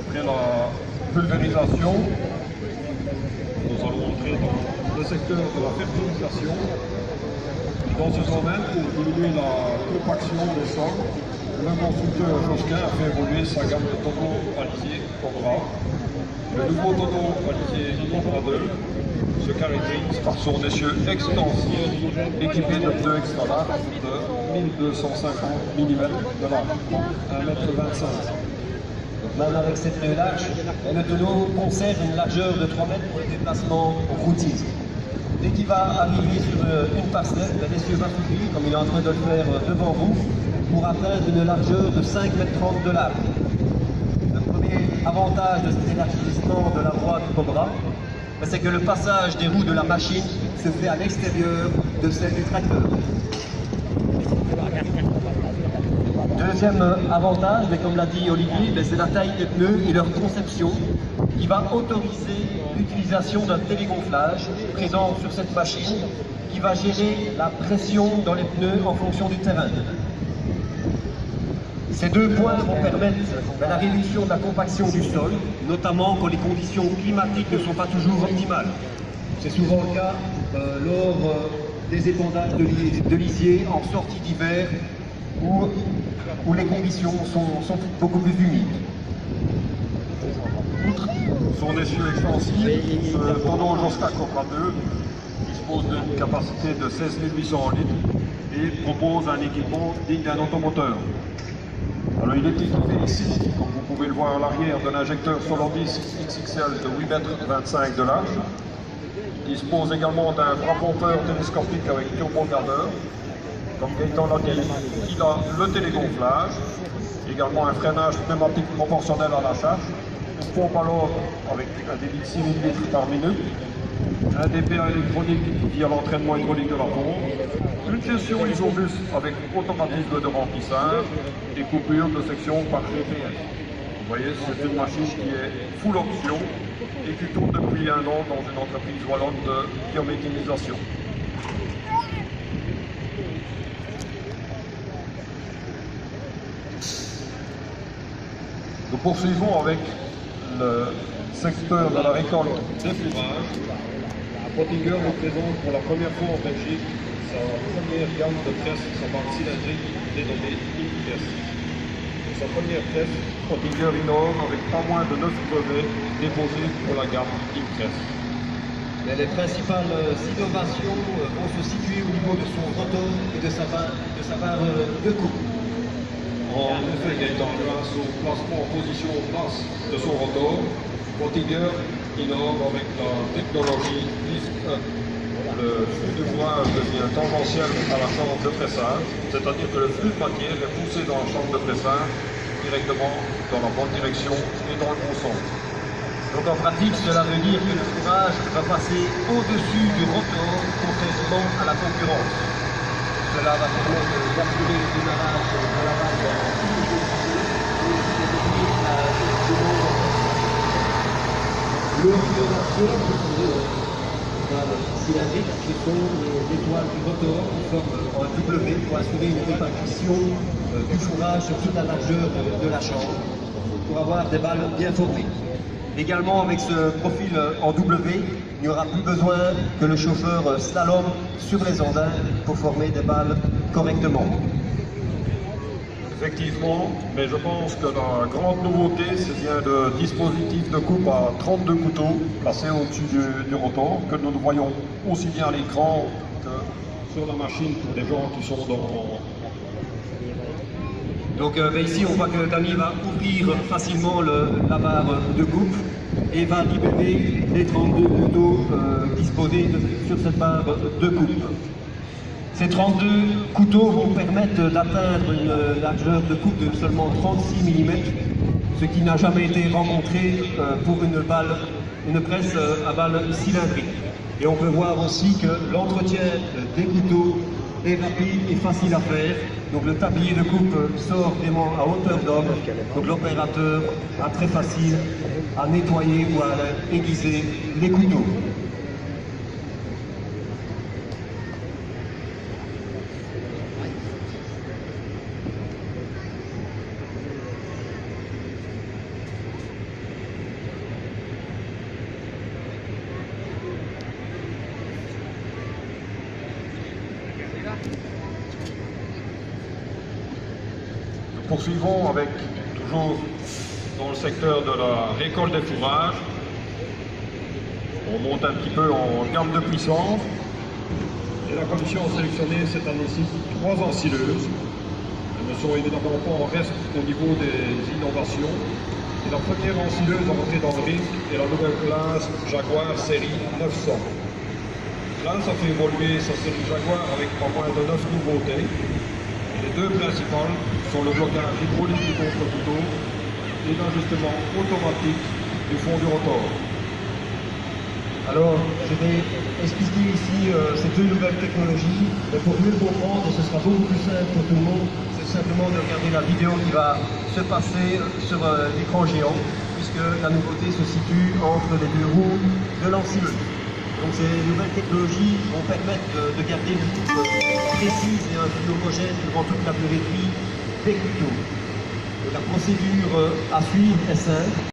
Après la pulvérisation, nous allons entrer dans le secteur de la fertilisation. Dans ce domaine, pour diminuer la compaction des sols, le constructeur Josquin a fait évoluer sa gamme de tonneaux alisiers Cobra. Le nouveau tonneau alisier Cobra 2 se caractérise par son essieu extensif équipé de pneus extra larges de 1250 mm de large, 1,25 m. Même avec ces pneus larges, le tonneau conserve une largeur de 3 mètres pour les déplacements routiers. Dès qu'il va arriver sur une parcelle, l'essieu va s'ouvrir, comme il est en train de le faire devant vous, pour atteindre une largeur de 5,30 m de large. Le premier avantage de cet élargissement de la voie du Cobra, c'est que le passage des roues de la machine se fait à l'extérieur de celle du tracteur. Deuxième avantage, mais comme l'a dit Olivier, c'est la taille des pneus et leur conception qui va autoriser l'utilisation d'un télégonflage présent sur cette machine qui va gérer la pression dans les pneus en fonction du terrain. Ces deux points vont permettre la réduction de la compaction du sol, notamment quand les conditions climatiques ne sont pas toujours optimales. C'est souvent le cas lors des épandages de lisier en sortie d'hiver où les conditions sont beaucoup plus humides. Outre son essieu extensif, ce tonneau Josquin Cobra 2 dispose d'une capacité de 16 800 litres et propose un équipement digne d'un automoteur. Alors il est équipé ici, comme vous pouvez le voir à l'arrière, d'un injecteur Solondis XXL de 8,25 m de large. Il dispose également d'un bras pompeur télescopique avec turbogardeur. Comme Gaëtan l'a dit, il a le télégonflage, également un freinage pneumatique proportionnel à la charge, une pompe à l'eau avec un débit de 6 000 litres par minute, un DPA électronique via l'entraînement hydraulique de la pompe, une gestion isobus avec automatisme de remplissage et coupure de section par GPS. Vous voyez, c'est une machine qui est full option et qui tourne depuis 1 an dans une entreprise wallonne de biomécanisation. Nous poursuivons avec le secteur de la récolte des fourrages. Pottinger nous présente pour la première fois en Belgique sa première gamme de presse sa barre cylindrique dénommée InPress. Sa première presse, Pottinger innove avec pas moins de 9 brevets déposés pour la gamme InPress. Les principales innovations vont se situer au niveau de son rotor et de sa barre de coupe. En effet, Gaëtan, grâce au placement en position basse de son rotor, Pottinger innove avec la technologie Lift Up. Le flux de voile devient tangentiel à la chambre de pressage, c'est-à-dire que le flux de matière est poussé dans la chambre de pressage directement dans la bonne direction et dans le bon sens. Donc en pratique, cela veut dire que le fourrage va passer au-dessus du rotor, contrairement à la concurrence. Cela va permettre d'assurer le démarrage à la base l'orientation cylindrique, ce sont les étoiles du rotor qui forment un W pour assurer une répartition du fourrage sur toute la largeur de la chambre pour avoir des balles bien formées. Également avec ce profil en W, il n'y aura plus besoin que le chauffeur slalom sur les andins pour former des balles correctement. Effectivement, mais je pense que la grande nouveauté, c'est bien le dispositif de coupe à 32 couteaux placé au-dessus du rotor, que nous voyons aussi bien à l'écran que sur la machine pour les gens qui sont dans... Donc ici, on voit que Dani va ouvrir facilement la barre de coupe et va libérer les 32 couteaux disposés sur cette barre de coupe. Ces 32 couteaux vont permettre d'atteindre une largeur de coupe de seulement 36 mm, ce qui n'a jamais été rencontré pour une presse à balle cylindrique. Et on peut voir aussi que l'entretien des couteaux est rapide et facile à faire. Donc le tablier de coupe sort vraiment à hauteur d'homme. Donc l'opérateur a très facile à nettoyer ou à aiguiser les couteaux. poursuivons avec, toujours dans le secteur de la récolte des fourrages. On monte un petit peu en gamme de puissance. Et la commission a sélectionné cette année-ci 3 ensileuses. Elles ne sont évidemment pas en reste au niveau des innovations. Et la première ensileuse entrée dans le ring est la nouvelle classe Jaguar série 900. Là, ça fait évoluer sa série Jaguar avec pas moins de 9 nouveautés. Les deux principales sont le blocage hydraulique du contre-couteau et l'ajustement automatique du fond du rotor. Alors, je vais expliquer ici ces deux nouvelles technologies, mais pour mieux comprendre, et ce sera beaucoup plus simple pour tout le monde, c'est simplement de regarder la vidéo qui va se passer sur l'écran géant, puisque la nouveauté se situe entre les deux roues de l'ensileuse. Donc ces nouvelles technologies vont permettre de garder une coupe précise et un flux homogène durant toute la durée de vie des couteaux. Et la procédure à suivre est simple.